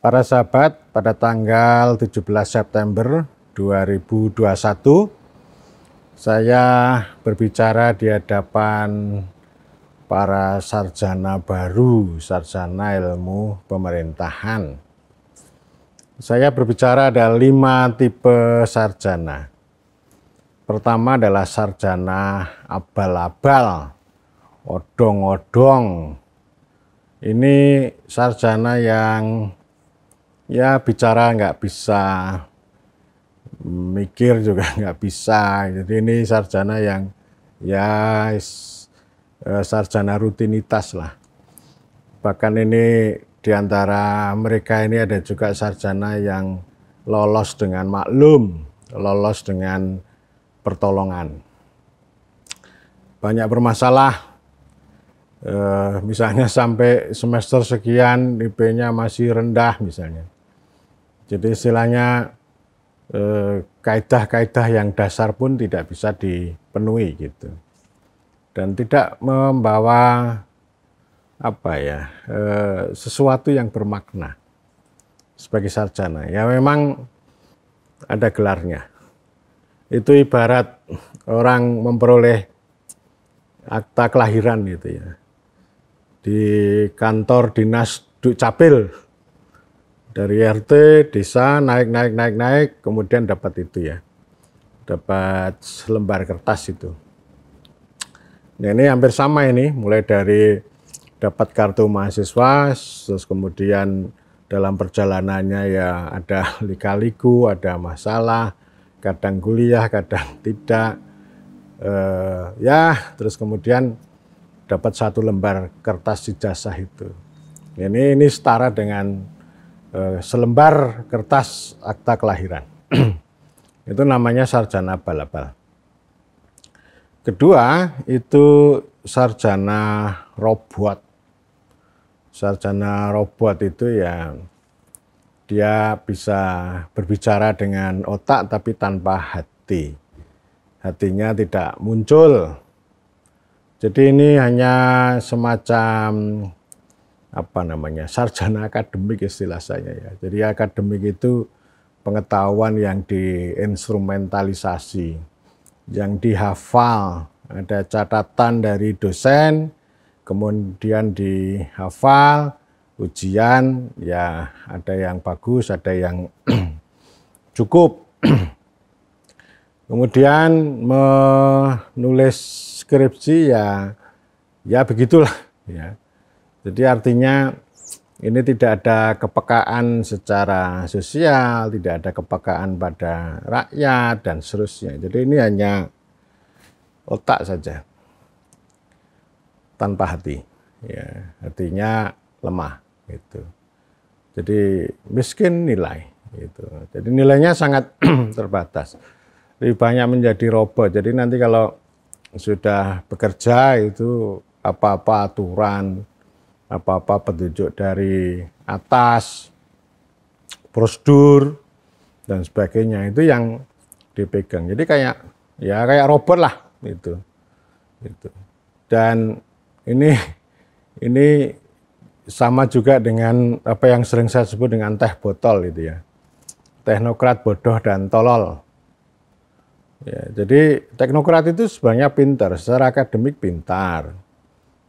Para sahabat, pada tanggal 17 September 2021, saya berbicara di hadapan para sarjana baru, sarjana ilmu pemerintahan. Saya berbicara ada 5 tipe sarjana. Pertama adalah sarjana abal-abal, odong-odong. Ini sarjana yang ya bicara nggak bisa, mikir juga nggak bisa. Jadi ini sarjana yang ya sarjana rutinitas lah. Bahkan ini diantara mereka ini ada juga sarjana yang lolos dengan maklum, lolos dengan pertolongan. Banyak bermasalah, misalnya sampai semester sekian IP-nya masih rendah misalnya. Jadi istilahnya kaidah-kaidah yang dasar pun tidak bisa dipenuhi gitu. Dan tidak membawa sesuatu yang bermakna sebagai sarjana. Ya memang ada gelarnya. Itu ibarat orang memperoleh akta kelahiran gitu ya. Di kantor dinas Dukcapil, dari RT, desa, naik, kemudian dapat itu ya. Dapat selembar kertas itu. Nah ini hampir sama ini, mulai dari dapat kartu mahasiswa, terus kemudian dalam perjalanannya ya ada lika-liku, ada masalah, kadang kuliah, kadang tidak. Terus kemudian dapat 1 lembar kertas ijazah itu. Ini setara dengan selembar kertas akta kelahiran. Itu namanya sarjana abal-abal. Kedua itu sarjana robot. Sarjana robot itu ya dia bisa berbicara dengan otak tapi tanpa hati. Hatinya tidak muncul. Jadi ini hanya semacam sarjana akademik istilah saya ya. Jadi akademik itu pengetahuan yang diinstrumentalisasi, yang dihafal, ada catatan dari dosen, kemudian dihafal, ujian ya ada yang bagus, ada yang cukup. Kemudian menulis skripsi ya begitulah ya. Jadi artinya ini tidak ada kepekaan secara sosial, tidak ada kepekaan pada rakyat dan seterusnya. Jadi ini hanya otak saja tanpa hati. Ya, hatinya lemah gitu. Jadi miskin nilai gitu. Jadi nilainya sangat terbatas. Lebih banyak menjadi robot. Jadi nanti kalau sudah bekerja itu apa-apa aturan, apa-apa petunjuk dari atas, prosedur dan sebagainya itu yang dipegang. Jadi kayak robot lah gitu. Dan ini sama juga dengan apa yang sering saya sebut dengan teh botol itu ya. Teknokrat bodoh dan tolol. Ya, jadi teknokrat itu sebenarnya pintar, secara akademik pintar.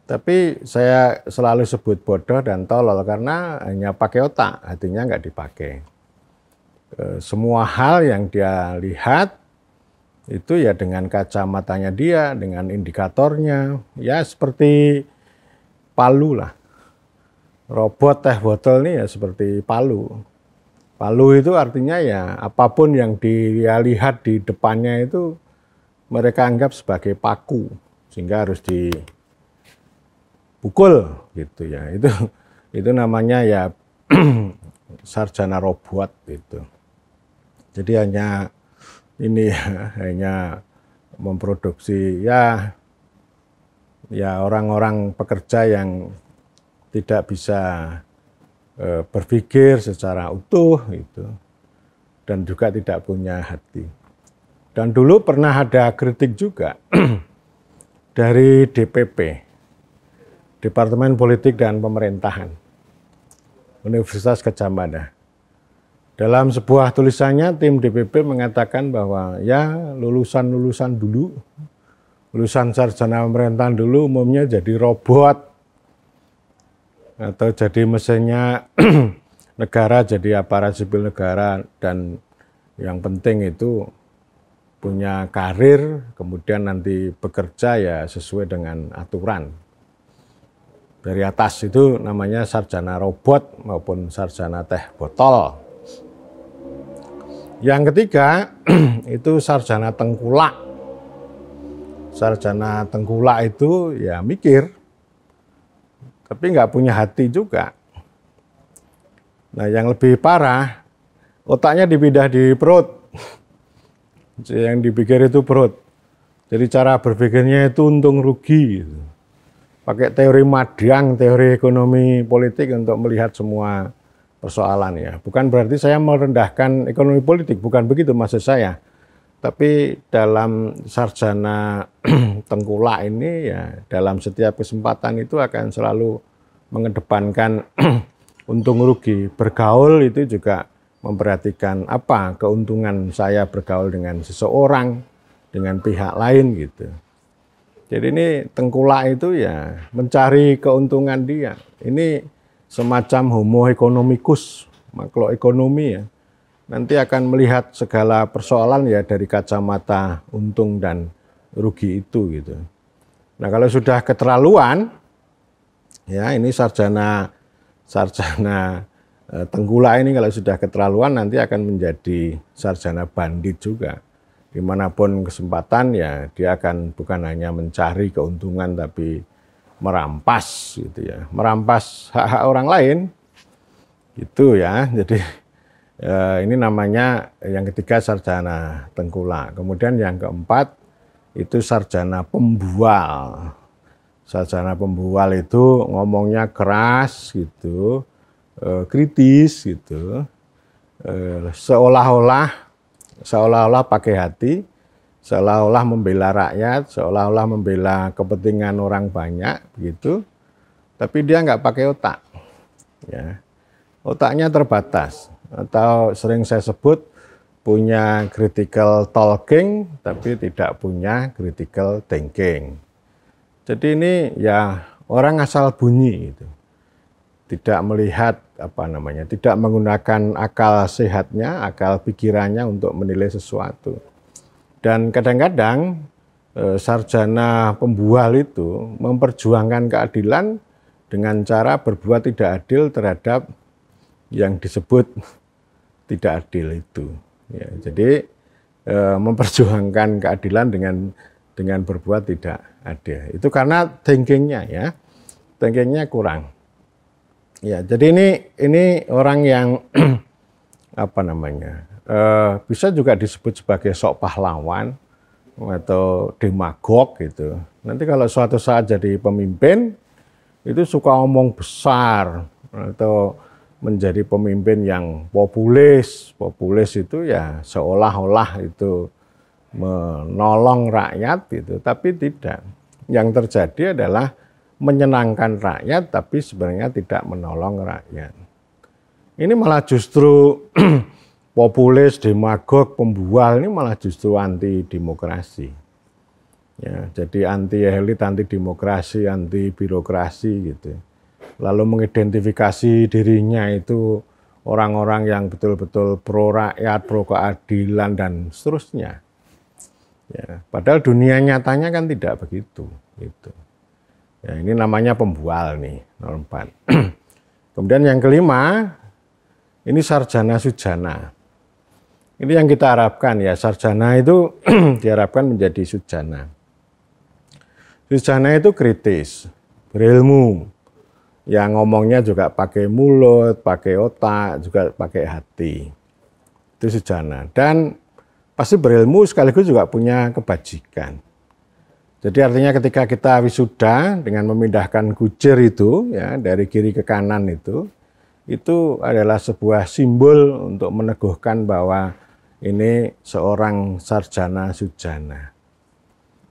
Tapi saya selalu sebut bodoh dan tolol karena hanya pakai otak, hatinya nggak dipakai. Semua hal yang dia lihat itu ya dengan kacamatanya dia, dengan indikatornya, ya seperti palu lah. Robot teh botol ini ya seperti palu. Palu itu artinya ya apapun yang dia lihat di depannya itu mereka anggap sebagai paku, sehingga harus dipukul gitu ya. Itu namanya ya sarjana robot gitu. Jadi hanya memproduksi ya orang-orang pekerja yang tidak bisa berpikir secara utuh gitu, dan juga tidak punya hati. Dan dulu pernah ada kritik juga dari DPP, Departemen Politik dan Pemerintahan. Universitas Gadjah Mada. Dalam sebuah tulisannya, tim DPP mengatakan bahwa ya lulusan-lulusan dulu, lulusan sarjana pemerintahan dulu umumnya jadi robot atau jadi mesinnya negara, jadi aparat sipil negara, dan yang penting itu punya karir, kemudian nanti bekerja ya sesuai dengan aturan. Dari atas itu namanya sarjana robot maupun sarjana teh botol. Yang ketiga itu sarjana tengkulak. Sarjana tengkulak itu ya mikir, tapi nggak punya hati juga. Nah yang lebih parah, otaknya dipindah di perut. Yang dipikir itu perut. Jadi cara berpikirnya itu untung rugi. Gitu. Pakai teori Madiang, teori ekonomi politik untuk melihat semua persoalan ya. Bukan berarti saya merendahkan ekonomi politik, bukan begitu maksud saya. Tapi dalam sarjana tengkulak ini ya dalam setiap kesempatan itu akan selalu mengedepankan untung rugi. Bergaul itu juga memperhatikan apa keuntungan saya bergaul dengan seseorang, dengan pihak lain gitu. Jadi ini tengkulak itu ya mencari keuntungan dia. Ini semacam homo economicus, makhluk ekonomi ya. Nanti akan melihat segala persoalan ya dari kacamata untung dan rugi itu gitu. Nah kalau sudah keterlaluan, ya ini sarjana tengkulak ini kalau sudah keterlaluan nanti akan menjadi sarjana bandit juga. Dimanapun kesempatan ya dia akan bukan hanya mencari keuntungan tapi merampas gitu ya, merampas hak-hak orang lain gitu ya. Jadi ini namanya yang ketiga sarjana tengkulak. Kemudian yang keempat itu sarjana pembual. Sarjana pembual itu ngomongnya keras gitu, kritis gitu, seolah-olah pakai hati, seolah-olah membela rakyat, seolah-olah membela kepentingan orang banyak, begitu. Tapi dia nggak pakai otak, ya. Otaknya terbatas, atau sering saya sebut punya critical talking, tapi tidak punya critical thinking. Jadi ini ya orang asal bunyi, gitu. Tidak melihat tidak menggunakan akal sehatnya, akal pikirannya untuk menilai sesuatu. Dan kadang-kadang sarjana pembual itu memperjuangkan keadilan dengan cara berbuat tidak adil terhadap yang disebut tidak adil itu. Ya, jadi memperjuangkan keadilan dengan berbuat tidak adil. Itu karena thinkingnya ya, thinkingnya kurang. Ya, jadi ini orang yang bisa juga disebut sebagai sok pahlawan atau demagog gitu. Nanti kalau suatu saat jadi pemimpin itu suka omong besar atau menjadi pemimpin yang populis. Populis itu ya seolah-olah itu menolong rakyat gitu, tapi tidak. Yang terjadi adalah menyenangkan rakyat, tapi sebenarnya tidak menolong rakyat. Ini malah justru populis, demagog, pembual ini malah justru anti demokrasi. Ya, jadi anti elit, anti demokrasi, anti birokrasi gitu. Lalu mengidentifikasi dirinya itu orang-orang yang betul-betul pro rakyat, pro keadilan dan seterusnya. Ya, padahal dunia nyatanya kan tidak begitu. Gitu. Ya, ini namanya pembual nih, nomor 4. Kemudian yang kelima, ini sarjana sujana. Ini yang kita harapkan ya, sarjana itu diharapkan menjadi sujana. Sujana itu kritis, berilmu, yang ngomongnya juga pakai mulut, pakai otak, juga pakai hati. Itu sujana. Dan pasti berilmu sekaligus juga punya kebajikan. Jadi artinya ketika kita wisuda dengan memindahkan kucir itu ya dari kiri ke kanan itu adalah sebuah simbol untuk meneguhkan bahwa ini seorang sarjana sujana.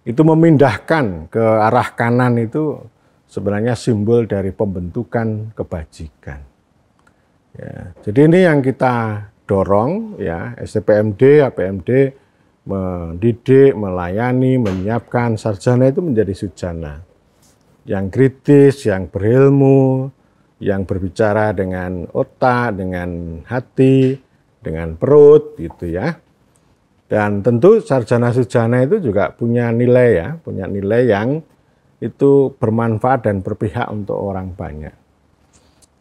Itu memindahkan ke arah kanan itu sebenarnya simbol dari pembentukan kebajikan. Ya, jadi ini yang kita dorong ya, STPMD, APMD mendidik, melayani, menyiapkan sarjana itu menjadi sujana yang kritis, yang berilmu, yang berbicara dengan otak, dengan hati, dengan perut gitu ya. Dan tentu sarjana sujana itu juga punya nilai ya, punya nilai yang itu bermanfaat dan berpihak untuk orang banyak.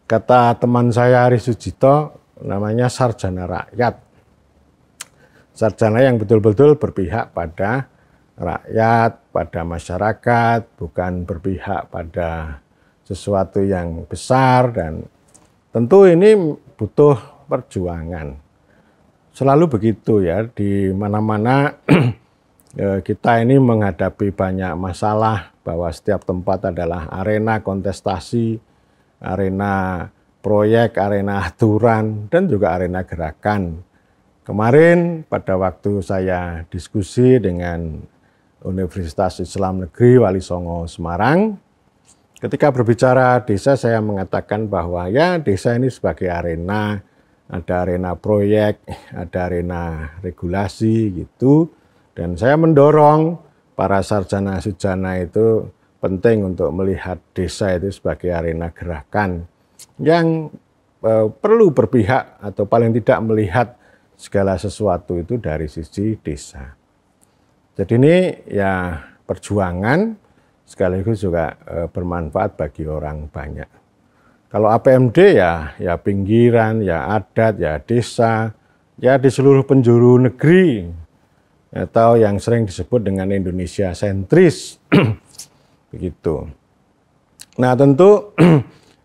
Kata teman saya Ari Sujito, namanya sarjana rakyat. Sarjana yang betul-betul berpihak pada rakyat, pada masyarakat, bukan berpihak pada sesuatu yang besar, dan tentu ini butuh perjuangan. Selalu begitu ya, di mana-mana kita ini menghadapi banyak masalah, bahwa setiap tempat adalah arena kontestasi, arena proyek, arena aturan, dan juga arena gerakan. Kemarin pada waktu saya diskusi dengan Universitas Islam Negeri Wali Songo Semarang, ketika berbicara desa saya mengatakan bahwa ya desa ini sebagai arena, ada arena proyek, ada arena regulasi gitu, dan saya mendorong para sarjana sujana itu penting untuk melihat desa itu sebagai arena gerakan yang perlu berpihak atau paling tidak melihat segala sesuatu itu dari sisi desa. Jadi ini ya perjuangan sekaligus juga bermanfaat bagi orang banyak. Kalau APMD ya pinggiran, ya adat, ya desa, ya di seluruh penjuru negeri, atau yang sering disebut dengan Indonesia sentris. Begitu. Nah tentu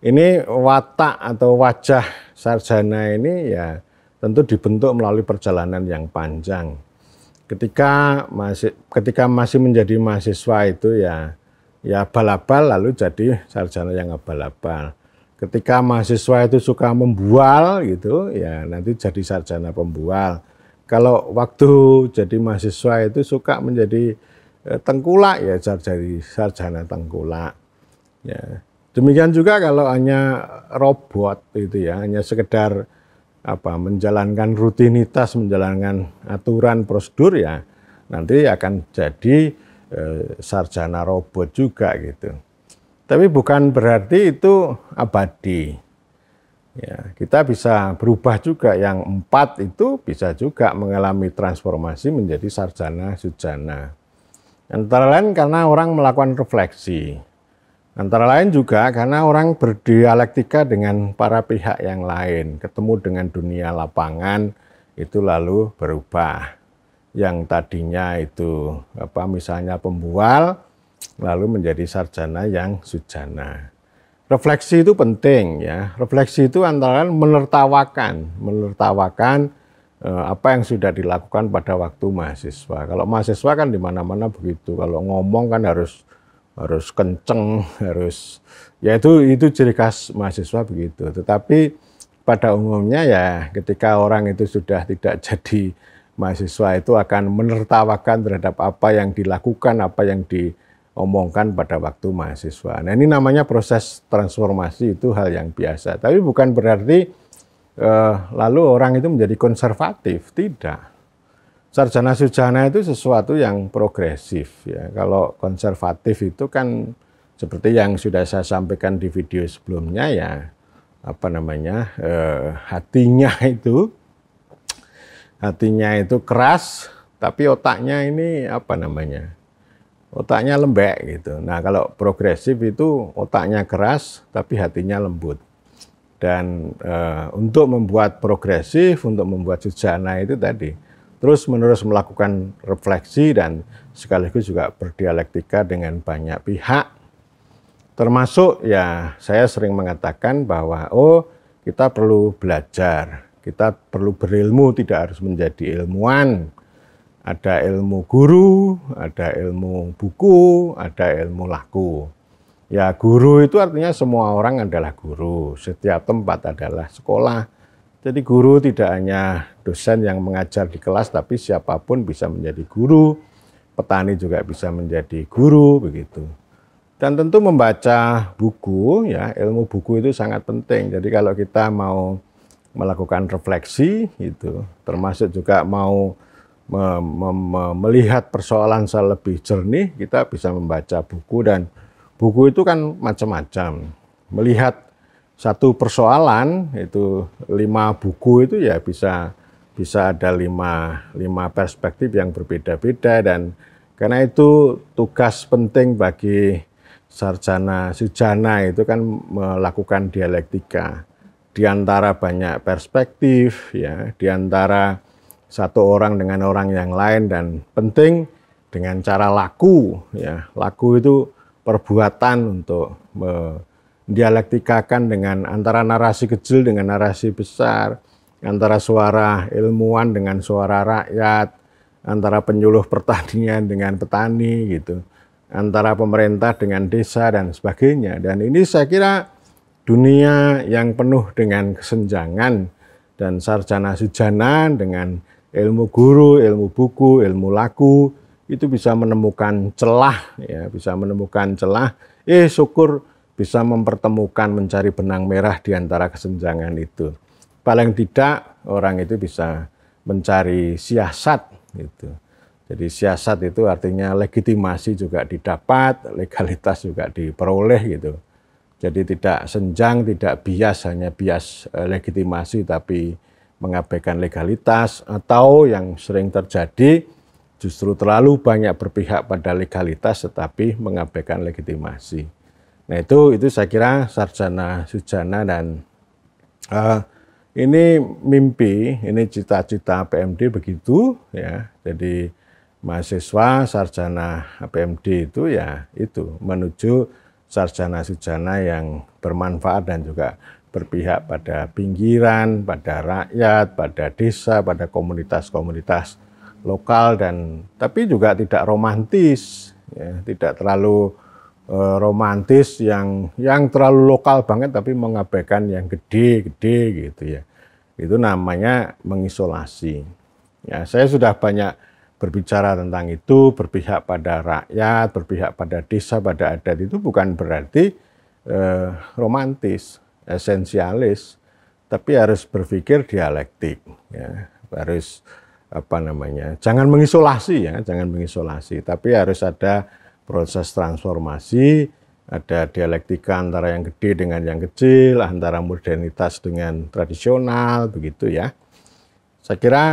ini watak atau wajah sarjana ini ya tentu dibentuk melalui perjalanan yang panjang. Ketika masih menjadi mahasiswa itu ya abal-abal lalu jadi sarjana yang abal-abal. Ketika mahasiswa itu suka membual gitu ya nanti jadi sarjana pembual. Kalau waktu jadi mahasiswa itu suka menjadi tengkulak ya jadi sarjana tengkulak. Ya. Demikian juga kalau hanya robot itu ya, hanya sekedar menjalankan rutinitas, menjalankan aturan prosedur ya nanti akan jadi sarjana robot juga gitu. Tapi bukan berarti itu abadi. Ya, kita bisa berubah juga, yang 4 itu bisa juga mengalami transformasi menjadi sarjana sujana. Antara lain karena orang melakukan refleksi. Antara lain juga karena orang berdialektika dengan para pihak yang lain, ketemu dengan dunia lapangan, itu lalu berubah. Yang tadinya itu misalnya pembual, lalu menjadi sarjana yang sujana. Refleksi itu penting ya. Refleksi itu antara lain menertawakan apa yang sudah dilakukan pada waktu mahasiswa. Kalau mahasiswa kan di mana-mana begitu. Kalau ngomong kan harus kenceng, harus ya itu ciri khas mahasiswa begitu. Tetapi pada umumnya ya ketika orang itu sudah tidak jadi mahasiswa itu akan menertawakan terhadap apa yang dilakukan, apa yang diomongkan pada waktu mahasiswa. Nah ini namanya proses transformasi, itu hal yang biasa. Tapi bukan berarti lalu orang itu menjadi konservatif, tidak. Sarjana sujana itu sesuatu yang progresif ya. Kalau konservatif itu kan seperti yang sudah saya sampaikan di video sebelumnya ya, hatinya itu keras, tapi otaknya ini otaknya lembek gitu. Nah kalau progresif itu otaknya keras, tapi hatinya lembut. Dan untuk membuat progresif, untuk membuat sujana itu tadi terus-menerus melakukan refleksi dan sekaligus juga berdialektika dengan banyak pihak. Termasuk ya saya sering mengatakan bahwa kita perlu belajar, kita perlu berilmu, tidak harus menjadi ilmuwan. Ada ilmu guru, ada ilmu buku, ada ilmu laku. Ya guru itu artinya semua orang adalah guru, setiap tempat adalah sekolah. Jadi guru tidak hanya dosen yang mengajar di kelas, tapi siapapun bisa menjadi guru, petani juga bisa menjadi guru, begitu. Dan tentu membaca buku, ya ilmu buku itu sangat penting. Jadi kalau kita mau melakukan refleksi itu, termasuk juga mau melihat persoalan secara lebih jernih, kita bisa membaca buku, dan buku itu kan macam-macam. Melihat satu persoalan itu 5 buku itu ya bisa ada 5 perspektif yang berbeda-beda, dan karena itu tugas penting bagi sarjana sujana itu kan melakukan dialektika di antara banyak perspektif, ya, di antara satu orang dengan orang yang lain, dan penting dengan cara laku, ya. Laku itu perbuatan untuk mendialektikakan dengan antara narasi kecil dengan narasi besar, antara suara ilmuwan dengan suara rakyat, antara penyuluh pertanian dengan petani gitu, antara pemerintah dengan desa dan sebagainya. Dan ini saya kira dunia yang penuh dengan kesenjangan, dan sarjana sujana dengan ilmu guru, ilmu buku, ilmu laku itu bisa menemukan celah, ya, bisa menemukan celah. Syukur bisa mempertemukan, mencari benang merah di antara kesenjangan itu. Paling tidak orang itu bisa mencari siasat gitu. Jadi siasat itu artinya legitimasi juga didapat, legalitas juga diperoleh gitu. Jadi tidak senjang, tidak bias, hanya bias legitimasi tapi mengabaikan legalitas, atau yang sering terjadi justru terlalu banyak berpihak pada legalitas tetapi mengabaikan legitimasi. Nah itu saya kira sarjana sujana, dan ini mimpi, ini cita-cita PMD begitu, ya. Jadi mahasiswa sarjana PMD itu ya itu menuju sarjana sujana yang bermanfaat dan juga berpihak pada pinggiran, pada rakyat, pada desa, pada komunitas-komunitas lokal, dan tapi juga tidak romantis, ya, tidak terlalu romantis yang terlalu lokal banget tapi mengabaikan yang gede-gede gitu ya. Itu namanya mengisolasi. Ya, saya sudah banyak berbicara tentang itu, berpihak pada rakyat, berpihak pada desa, pada adat, itu bukan berarti romantis, esensialis, tapi harus berpikir dialektik, ya. Harus jangan mengisolasi, ya, jangan mengisolasi, tapi harus ada proses transformasi, ada dialektika antara yang gede dengan yang kecil, antara modernitas dengan tradisional, begitu ya. Saya kira